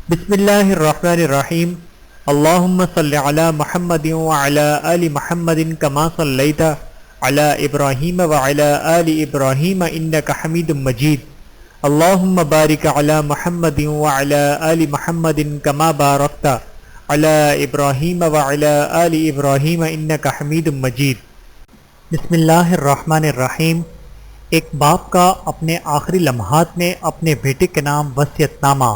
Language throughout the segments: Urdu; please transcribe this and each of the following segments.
بسم اللہ الرحمن الرحیم اللہم صلی علی محمد وعلی آل محمد کما صلیت علی ابراہیم وعلی آل ابراہیم انک حمید مجید اللہم بارک علی محمد وعلی آل محمد کما بارکت علی ابراہیم وعلی آل ابراہیم انک حمید مجید۔ بسم اللہ الرحمن الرحیم۔ ایک باپ کا اپنے آخری لمحات میں اپنے بیٹے کے نام وصیت نامہ۔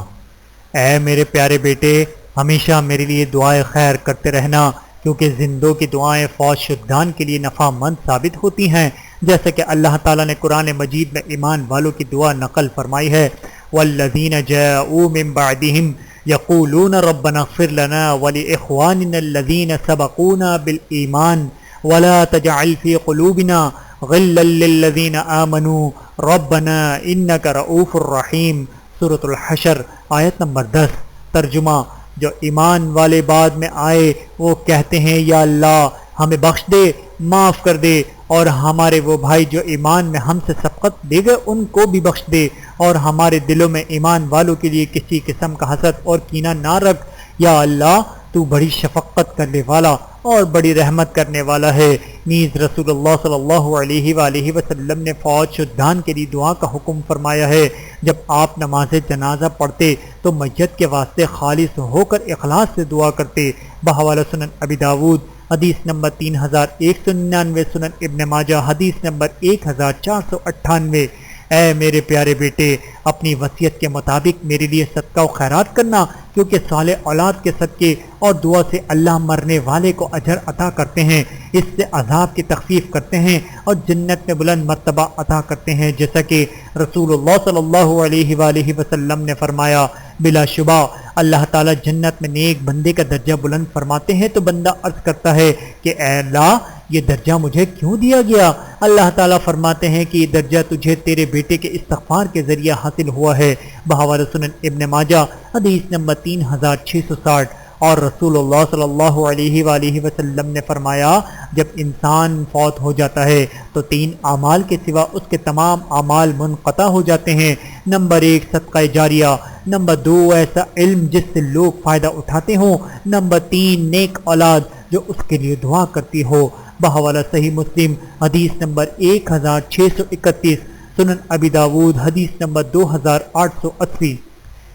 اے میرے پیارے بیٹے، ہمیشہ میرے لیے دعائیں خیر کرتے رہنا، کیونکہ زندوں کی دعائیں فوت شدگان کے لیے نفع مند ثابت ہوتی ہیں، جیسا کہ اللہ تعالیٰ نے قرآن مجید میں ایمان والوں کی دعا نقل فرمائی ہے۔ والذین جاءوا من بعدهم یقولون ربنا اغفر لنا ولإخواننا الذین سبقونا بالایمان ولا تجعل فی قلوبنا غلا للذین آمنوا ربنا انک رؤوف الرحیم۔ سورۃ الحشر آیت نمبر 10۔ ترجمہ: جو ایمان والے بعد میں آئے وہ کہتے ہیں یا اللہ ہمیں بخش دے، معاف کر دے، اور ہمارے وہ بھائی جو ایمان میں ہم سے سبقت دے گئے ان کو بھی بخش دے، اور ہمارے دلوں میں ایمان والوں کے لیے کسی قسم کا حسد اور کینہ نہ رکھ۔ یا اللہ تو بڑی شفقت کرنے والا اور بڑی رحمت کرنے والا ہے۔ نیز رسول اللہ صلی اللہ علیہ وآلہ وسلم نے فوت شدگان کے لیے دعا کا حکم فرمایا ہے۔ جب آپ نماز جنازہ پڑھتے تو میت کے واسطے خالص ہو کر اخلاص سے دعا کرتے۔ بحوالہ سنن ابی داود حدیث نمبر 3199، سنن ابن ماجہ حدیث نمبر 1498۔ اے میرے پیارے بیٹے، اپنی وصیت کے مطابق میرے لیے صدقہ و خیرات کرنا، کیونکہ صالح اولاد کے صدقے اور دعا سے اللہ مرنے والے کو اجر عطا کرتے ہیں، اس سے عذاب کی تخفیف کرتے ہیں اور جنت میں بلند مرتبہ عطا کرتے ہیں، جیسا کہ رسول اللہ صلی اللہ علیہ وآلہ وسلم نے فرمایا۔ بلا شبہ اللہ تعالیٰ جنت میں نیک بندے کا درجہ بلند فرماتے ہیں تو بندہ عرض کرتا ہے کہ اے اللہ یہ درجہ مجھے کیوں دیا گیا؟ اللہ تعالیٰ فرماتے ہیں کہ یہ درجہ تجھے تیرے بیٹے کے استغفار کے ذریعے حاصل ہوا ہے۔ بحوالہ سنن ابن ماجہ حدیث نمبر 3660۔ اور رسول اللہ صلی اللہ علیہ وآلہ وسلم نے فرمایا جب انسان فوت ہو جاتا ہے تو 3 اعمال کے سوا اس کے تمام اعمال منقطع ہو جاتے ہیں۔ نمبر 1 صدقہ جاریہ، نمبر 2 ایسا علم جس سے لوگ فائدہ اٹھاتے ہوں، نمبر 3 نیک اولاد جو اس کے لیے دعا کرتی ہو۔ بحوالہ صحیح مسلم حدیث نمبر 1631، سنن ابی داود حدیث نمبر 2880۔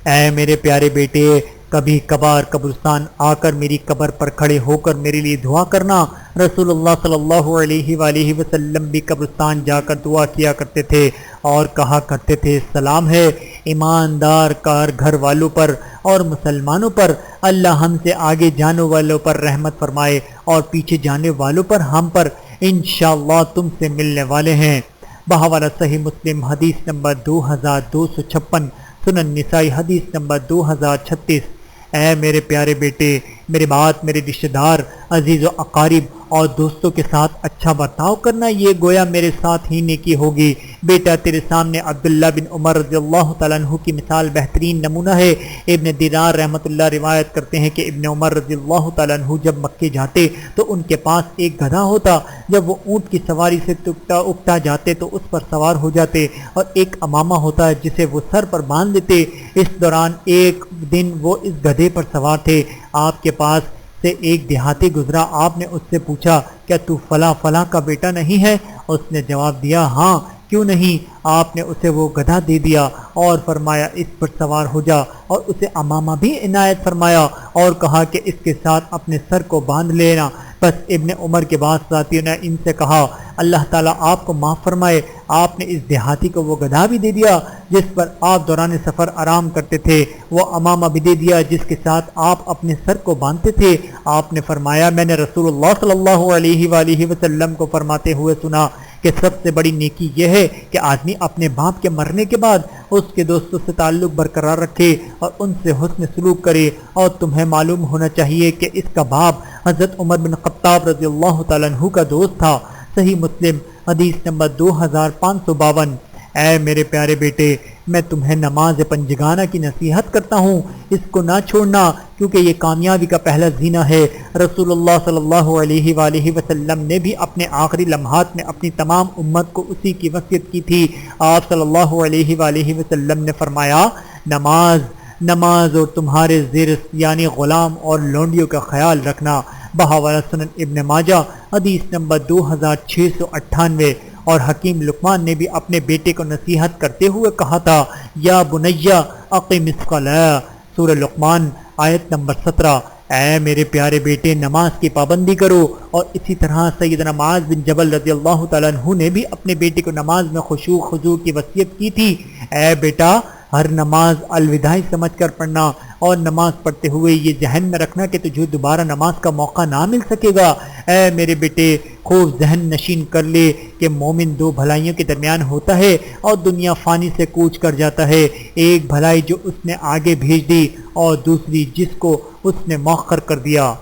اے میرے پیارے بیٹے، کبھی کبھار قبرستان آ کر میری قبر پر کھڑے ہو کر میرے لیے دعا کرنا۔ رسول اللہ صلی اللہ علیہ وآلہ وسلم بھی قبرستان جا کر دعا کیا کرتے تھے اور کہا کرتے تھے سلام ہے ایماندار کار گھر والوں پر اور مسلمانوں پر، اللہ ہم سے آگے جانے والوں پر رحمت فرمائے اور پیچھے جانے والوں پر ہم پر انشاءاللہ تم سے ملنے والے ہیں۔ بحوالہ صحیح مسلم حدیث نمبر 2256، سنن نسائی حدیث نمبر 2036۔ اے میرے پیارے بیٹے، میرے بات میرے رشتہ دار، عزیز و اقارب اور دوستوں کے ساتھ اچھا برتاؤ کرنا یہ گویا میرے ساتھ ہی نیکی ہوگی۔ بیٹا تیرے سامنے عبداللہ بن عمر رضی اللہ تعالیٰ عنہ کی مثال بہترین نمونہ ہے۔ ابن دینار رحمۃ اللہ روایت کرتے ہیں کہ ابن عمر رضی اللہ تعالیٰ عنہ جب مکے جاتے تو ان کے پاس ایک گدھا ہوتا، جب وہ اونٹ کی سواری سے اکتا جاتے تو اس پر سوار ہو جاتے، اور ایک امامہ ہوتا ہے جسے وہ سر پر باندھ لیتے۔ اس دوران ایک دن وہ اس گدھے پر سوار تھے، آپ کے پاس سے ایک دیہاتی گزرا، آپ نے اس سے پوچھا کیا تو فلاں فلاں کا بیٹا نہیں ہے؟ اس نے جواب دیا ہاں کیوں نہیں؟ آپ نے اسے وہ گدھا دے دیا اور فرمایا اس پر سوار ہو جا، اور اسے امامہ بھی عنایت فرمایا اور کہا کہ اس کے ساتھ اپنے سر کو باندھ لینا۔ بس ابن عمر کے بعد ساتھیوں نے ان سے کہا اللہ تعالیٰ آپ کو معاف فرمائے، آپ نے اس دیہاتی کو وہ گدھا بھی دے دیا جس پر آپ دوران سفر آرام کرتے تھے، وہ امامہ بھی دے دیا جس کے ساتھ آپ اپنے سر کو باندھتے تھے۔ آپ نے فرمایا میں نے رسول اللہ صلی اللہ علیہ وآلہ وسلم کو فرماتے ہوئے سنا کہ سب سے بڑی نیکی یہ ہے کہ آدمی اپنے باپ کے مرنے کے بعد اس کے دوستوں سے تعلق برقرار رکھے اور ان سے حسن سلوک کرے، اور تمہیں معلوم ہونا چاہیے کہ اس کا باپ حضرت عمر بن خطاب رضی اللہ تعالیٰ عنہ کا دوست تھا۔ صحیح مسلم حدیث نمبر 2552۔ اے میرے پیارے بیٹے، میں تمہیں نماز پنجگانہ کی نصیحت کرتا ہوں، اس کو نہ چھوڑنا کیونکہ یہ کامیابی کا پہلا زینہ ہے۔ رسول اللہ صلی اللہ علیہ وآلہ وسلم نے بھی اپنے آخری لمحات میں اپنی تمام امت کو اسی کی وصیت کی تھی۔ آپ صلی اللہ علیہ وآلہ وسلم نے فرمایا نماز نماز اور تمہارے زیر یعنی غلام اور لونڈیوں کا خیال رکھنا۔ بحوالہ سنن ابن ماجہ حدیث نمبر 2698۔ اور حکیم لقمان نے بھی اپنے بیٹے کو نصیحت کرتے ہوئے کہا تھا، یا بنیہ اقم الصلاۃ، سورہ لقمان آیت نمبر 17۔ اے میرے پیارے بیٹے نماز کی پابندی کرو۔ اور اسی طرح سیدنا معاذ بن جبل رضی اللہ تعالیٰ عنہ نے بھی اپنے بیٹے کو نماز میں خشوع خضوع کی وصیت کی تھی، اے بیٹا ہر نماز الوداعی سمجھ کر پڑھنا، اور نماز پڑھتے ہوئے یہ ذہن میں رکھنا کہ تجھے دوبارہ نماز کا موقع نہ مل سکے گا۔ اے میرے بیٹے خوب ذہن نشین کر لے کہ مومن دو بھلائیوں کے درمیان ہوتا ہے اور دنیا فانی سے کوچ کر جاتا ہے، ایک بھلائی جو اس نے آگے بھیج دی اور دوسری جس کو اس نے مؤخر کر دیا۔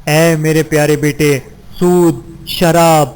اے میرے پیارے بیٹے سود، شراب،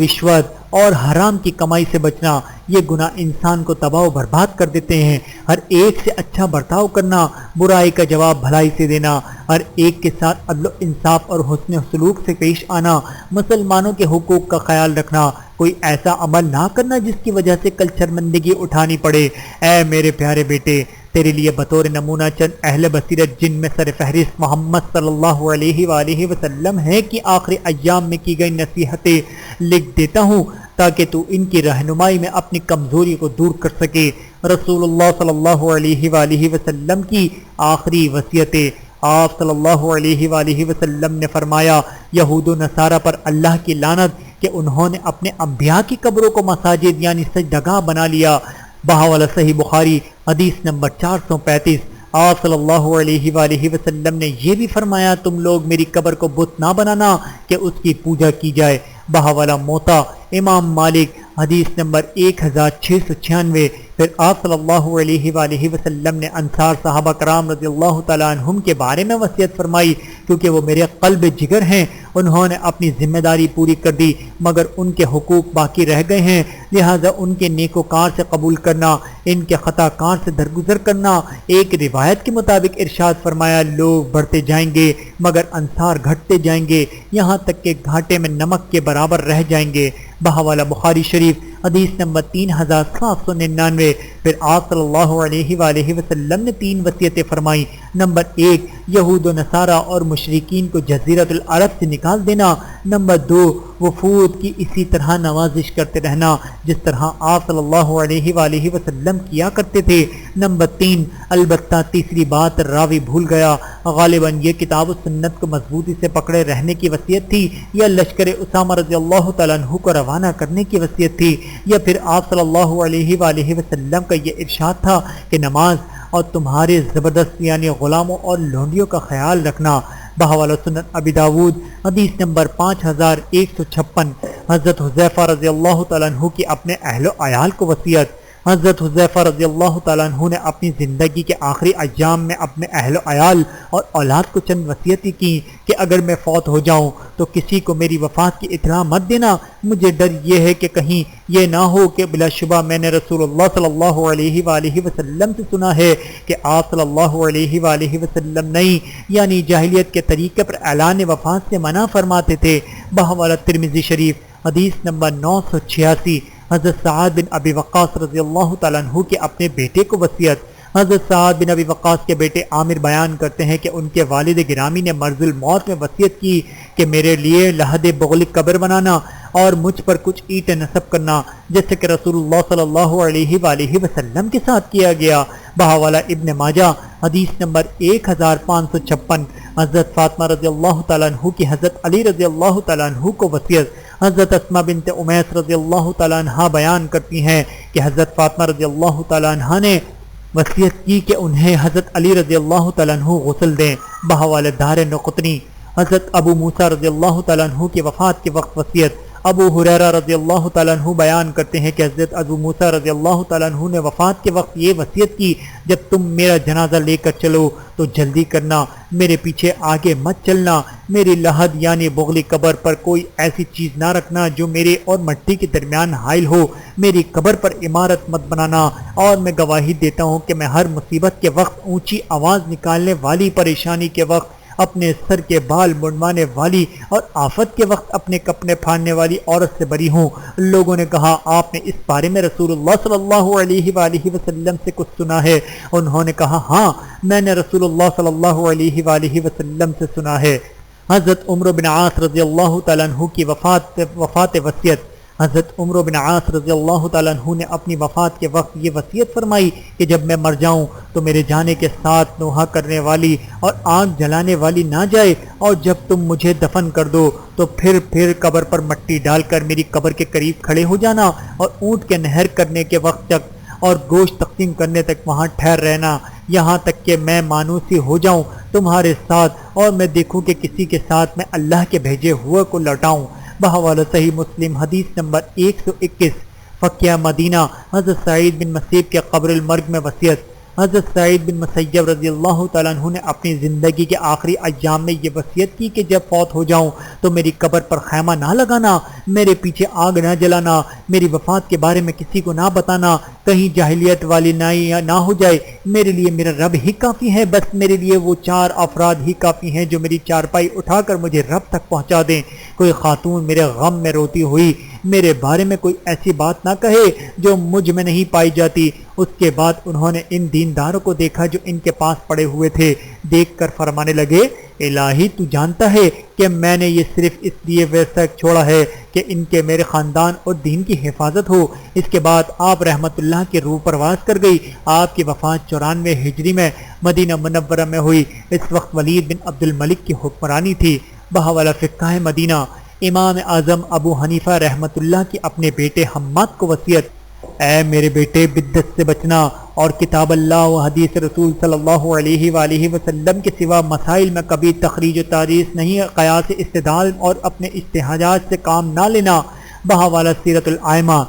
رشوت اور حرام کی کمائی سے بچنا، یہ گناہ انسان کو تباہ و برباد کر دیتے ہیں۔ ہر ایک سے اچھا برتاؤ کرنا، برائی کا جواب بھلائی سے دینا، ہر ایک کے ساتھ عدل و انصاف اور حسن سلوک سے پیش آنا، مسلمانوں کے حقوق کا خیال رکھنا، کوئی ایسا عمل نہ کرنا جس کی وجہ سے کل شرمندگی اٹھانی پڑے۔ اے میرے پیارے بیٹے تیرے لیے بطور نمونہ چند اہل بصیرت جن میں سر فہرست محمد صلی اللہ علیہ وآلہ وسلم ہے کہ آخری ایام میں کی گئی نصیحتیں لکھ دیتا ہوں تاکہ تو ان کی رہنمائی میں اپنی کمزوری کو دور کر سکے۔ رسول اللہ صلی اللہ علیہ وآلہ وسلم کی آخری وصیتیں۔ آپ صلی اللہ علیہ وآلہ وسلم نے فرمایا، یہود و نصارہ پر اللہ کی لعنت کہ انہوں نے اپنے انبیاء کی قبروں کو مساجد یعنی سجدگاہ بنا لیا۔ بحوالہ صحیح بخاری حدیث نمبر 435۔ آپ صلی اللہ علیہ وآلہ وسلم نے یہ بھی فرمایا، تم لوگ میری قبر کو بت نہ بنانا کہ اس کی پوجا کی جائے۔ بحوالہ موطا امام مالک حدیث نمبر 1696۔ پھر آپ صلی اللہ علیہ وآلہ وسلم نے انصار صحابہ کرام رضی اللہ تعالیٰ عنہم کے بارے میں وصیت فرمائی، کیونکہ وہ میرے قلب جگر ہیں، انہوں نے اپنی ذمہ داری پوری کر دی مگر ان کے حقوق باقی رہ گئے ہیں، لہذا ان کے نیکوکار سے قبول کرنا، ان کے خطا کار سے درگزر کرنا۔ ایک روایت کے مطابق ارشاد فرمایا، لوگ بڑھتے جائیں گے مگر انصار گھٹتے جائیں گے، یہاں تک کہ گھاٹے میں نمک کے برابر رہ جائیں گے۔ بحوالہ بخاری شریف حدیث نمبر 3799۔ پھر آپ صلی اللہ علیہ وآلہ وسلم نے 3 وصیتیں فرمائیں۔ نمبر 1، یہود و نصارہ اور مشرکین کو جزیرۃ العرب سے نکال دینا۔ نمبر 2، وفود کی اسی طرح نوازش کرتے رہنا جس طرح آپ صلی اللہ علیہ وآلہ وسلم کیا کرتے تھے۔ نمبر 3، البتہ تیسری بات راوی بھول گیا، غالباً یہ کتاب و سنت کو مضبوطی سے پکڑے رہنے کی وصیت تھی، یا لشکر اسامہ رضی اللہ تعالیٰ عنہ کو روانہ کرنے کی وصیت تھی، یا پھر آپ صلی اللہ علیہ وآلہ وسلم کا یہ ارشاد تھا کہ نماز اور تمہارے زبردست یعنی غلاموں اور لونڈیوں کا خیال رکھنا۔ بحوالہ سنن ابی داود حدیث نمبر 5156۔ حضرت حذیفہ رضی اللہ تعالیٰ عنہ کی اپنے اہل و عیال کو وصیت۔ حضرت حذیفہ رضی اللہ تعالیٰ عنہ نے اپنی زندگی کے آخری ایام میں اپنے اہل و عیال اور اولاد کو چند وصیتیں کی کہ اگر میں فوت ہو جاؤں تو کسی کو میری وفات کی اطلاع مت دینا، مجھے ڈر یہ ہے کہ کہیں یہ نہ ہو کہ بلا شبہ میں نے رسول اللہ صلی اللہ علیہ وآلہ وسلم سے سنا ہے کہ آپ صلی اللہ علیہ وآلہ وسلم نئی یعنی جاہلیت کے طریقے پر اعلان وفات سے منع فرماتے تھے۔ بحوالہ ترمذی شریف حدیث نمبر 986۔ حضرت سعد بن ابی وقاص رضی اللہ تعالیٰ عنہ کے اپنے بیٹے کو وصیت۔ حضرت سعد بن ابی وقاص کے بیٹے عامر بیان کرتے ہیں کہ ان کے والد گرامی نے مرض الموت میں وصیت کی کہ میرے لیے لحد بغل قبر بنانا اور مجھ پر کچھ اینٹیں نصب کرنا، جیسے کہ رسول اللہ صلی اللہ علیہ وآلہ وسلم کے ساتھ کیا گیا۔ بحوالہ ابن ماجہ حدیث نمبر 1556۔ حضرت فاطمہ رضی اللہ تعالیٰ عنہ کی حضرت علی رضی اللہ تعالیٰ عنہ کو وصیت۔ حضرت اسماء بنت امیس رضی اللہ تعالیٰ عنہ بیان کرتی ہیں کہ حضرت فاطمہ رضی اللہ تعالیٰ عنہ نے وصیت کی کہ انہیں حضرت علی رضی اللہ تعالیٰ عنہ غسل دیں۔ بحوالہ دار نقطنی حضرت ابو موسیٰ رضی اللہ تعالیٰ عنہ کی وفات کے وقت وصیت۔ ابو ہریرہ رضی اللہ تعالیٰ عنہ بیان کرتے ہیں کہ حضرت ابو موسیٰ رضی اللہ تعالیٰ عنہ نے وفات کے وقت یہ وصیت کی، جب تم میرا جنازہ لے کر چلو تو جلدی کرنا، میرے پیچھے آگے مت چلنا، میری لحد یعنی بغلی قبر پر کوئی ایسی چیز نہ رکھنا جو میرے اور مٹی کے درمیان حائل ہو، میری قبر پر عمارت مت بنانا، اور میں گواہی دیتا ہوں کہ میں ہر مصیبت کے وقت، اونچی آواز نکالنے والی پریشانی کے وقت اپنے سر کے بال منڈوانے والی اور آفت کے وقت اپنے کپڑے پھاڑنے والی عورت سے بری ہوں۔ لوگوں نے کہا آپ نے اس بارے میں رسول اللہ صلی اللہ علیہ وآلہ وسلم سے کچھ سنا ہے؟ انہوں نے کہا ہاں، میں نے رسول اللہ صلی اللہ علیہ وآلہ وسلم سے سنا ہے۔ حضرت عمرو بن عاص رضی اللہ تعالیٰ عنہ کی وفات وصیت۔ حضرت عمرو بن عاص رضی اللہ تعالیٰ عنہ نے اپنی وفات کے وقت یہ وصیت فرمائی کہ جب میں مر جاؤں تو میرے جانے کے ساتھ نوحہ کرنے والی اور آگ جلانے والی نہ جائے، اور جب تم مجھے دفن کر دو تو پھر قبر پر مٹی ڈال کر میری قبر کے قریب کھڑے ہو جانا، اور اونٹ کے نہر کرنے کے وقت تک اور گوشت تقسیم کرنے تک وہاں ٹھہر رہنا، یہاں تک کہ میں مانوسی ہو جاؤں تمہارے ساتھ، اور میں دیکھوں کہ کسی کے ساتھ میں اللہ کے بھیجے ہوئے کو لوٹاؤں۔ بحوالہ صحیح مسلم حدیث نمبر 121۔ فقیہ مدینہ حضرت سعید بن مسیب کے قبر المرگ میں وصیت۔ حضرت سعید بن مسیب رضی اللہ تعالیٰ عنہ نے اپنی زندگی کے آخری ایام میں یہ وصیت کی کہ جب فوت ہو جاؤں تو میری قبر پر خیمہ نہ لگانا، میرے پیچھے آگ نہ جلانا، میری وفات کے بارے میں کسی کو نہ بتانا، کہیں جاہلیت والی نہ ہو جائے، میرے لیے میرا رب ہی کافی ہے، بس میرے لیے وہ 4 افراد ہی کافی ہیں جو میری چارپائی اٹھا کر مجھے رب تک پہنچا دیں۔ کوئی خاتون میرے غم میں روتی ہوئی میرے بارے میں کوئی ایسی بات نہ کہے جو مجھ میں نہیں پائی جاتی۔ اس کے بعد انہوں نے ان دینداروں کو دیکھا جو ان کے پاس پڑے ہوئے تھے، دیکھ کر فرمانے لگے الہی تو جانتا ہے کہ میں نے یہ صرف اس لیے ویسا چھوڑا ہے کہ ان کے میرے خاندان اور دین کی حفاظت ہو۔ اس کے بعد آپ رحمت اللہ کی روح پرواز کر گئی۔ آپ کی وفات 94 ہجری میں مدینہ منورہ میں ہوئی۔ اس وقت ولید بن عبد الملک کی حکمرانی تھی۔ بحوالہ فقہ مدینہ امام اعظم ابو حنیفہ رحمت اللہ کی اپنے بیٹے حماد کو وصیت۔ اے میرے بیٹے، بدعت سے بچنا اور کتاب اللہ و حدیث رسول صلی اللہ علیہ وآلہ وسلم کے سوا مسائل میں کبھی تخریج و تاریخ نہیں، قیاس استدلال اور اپنے اجتہادات سے کام نہ لینا۔ بحوالہ سیرت الائمہ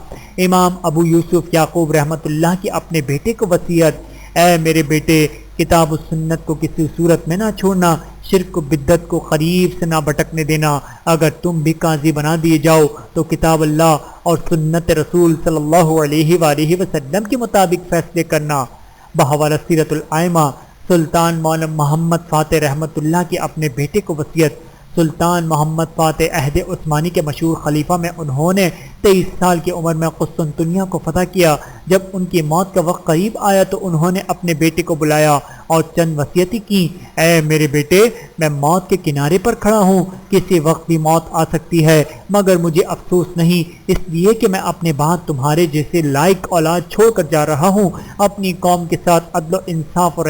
امام ابو یوسف یعقوب رحمت اللہ کی اپنے بیٹے کو وصیت۔ اے میرے بیٹے، کتاب و سنت کو کسی صورت میں نہ چھوڑنا، شرک و بدعت کو قریب سے نہ بھٹکنے دینا۔ اگر تم بھی قاضی بنا دیے جاؤ تو کتاب اللہ اور سنت رسول صلی اللہ علیہ وآلہ وسلم کے مطابق فیصلے کرنا۔ بحوالہ سیرت الائمہ سلطان مولانا محمد فاتح رحمت اللہ کی اپنے بیٹے کو وصیت۔ سلطان محمد فاتح عہد عثمانی کے مشہور خلیفہ میں انہوں نے 23 سال کی عمر میں قسطنطنیہ کو فتح کیا۔ جب ان کی موت کا وقت قریب آیا تو انہوں نے اپنے بیٹے کو بلایا اور چند وصیتیں کی۔ اے میرے بیٹے، میں موت کے کنارے پر کھڑا ہوں، کسی وقت بھی موت آ سکتی ہے، مگر مجھے افسوس نہیں، اس لیے کہ میں اپنے بعد تمہارے جیسے لائق اولاد چھوڑ کر جا رہا ہوں۔ اپنی قوم کے ساتھ عدل و انصاف اور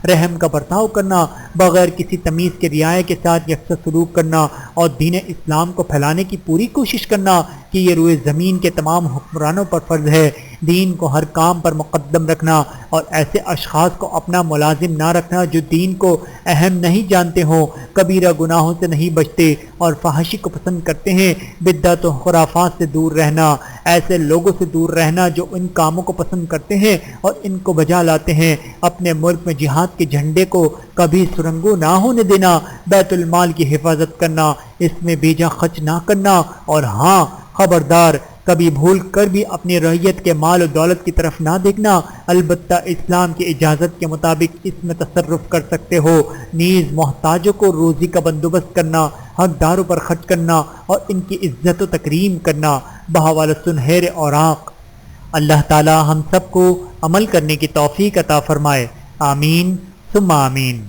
رحم کا برتاؤ کرنا، بغیر کسی تمیز کے رعایا کے ساتھ یکساں سلوک کرنا، اور دین اسلام کو پھیلانے کی پوری کوشش کرنا کہ یہ روئے زمین کے تمام حکمرانوں پر فرض ہے۔ دین کو ہر کام پر مقدم رکھنا اور ایسے اشخاص کو اپنا ملازم نہ رکھنا جو دین کو اہم نہیں جانتے ہوں، کبیرہ گناہوں سے نہیں بچتے اور فحاشی کو پسند کرتے ہیں۔ بدعت و خرافات سے دور رہنا، ایسے لوگوں سے دور رہنا جو ان کاموں کو پسند کرتے ہیں اور ان کو بجا لاتے ہیں۔ اپنے ملک میں جہاد کے جھنڈے کو کبھی سرنگوں نہ ہونے دینا، بیت المال کی حفاظت کرنا، اس میں بیجا خرچ نہ کرنا، اور ہاں خبردار، کبھی بھول کر بھی اپنی رعیت کے مال و دولت کی طرف نہ دیکھنا، البتہ اسلام کی اجازت کے مطابق اس میں تصرف کر سکتے ہو۔ نیز محتاجوں کو روزی کا بندوبست کرنا، حقداروں پر خرچ کرنا اور ان کی عزت و تکریم کرنا۔ بحوالہ سنہر اوراق۔ اللہ تعالی ہم سب کو عمل کرنے کی توفیق عطا فرمائے، آمین ثم آمین۔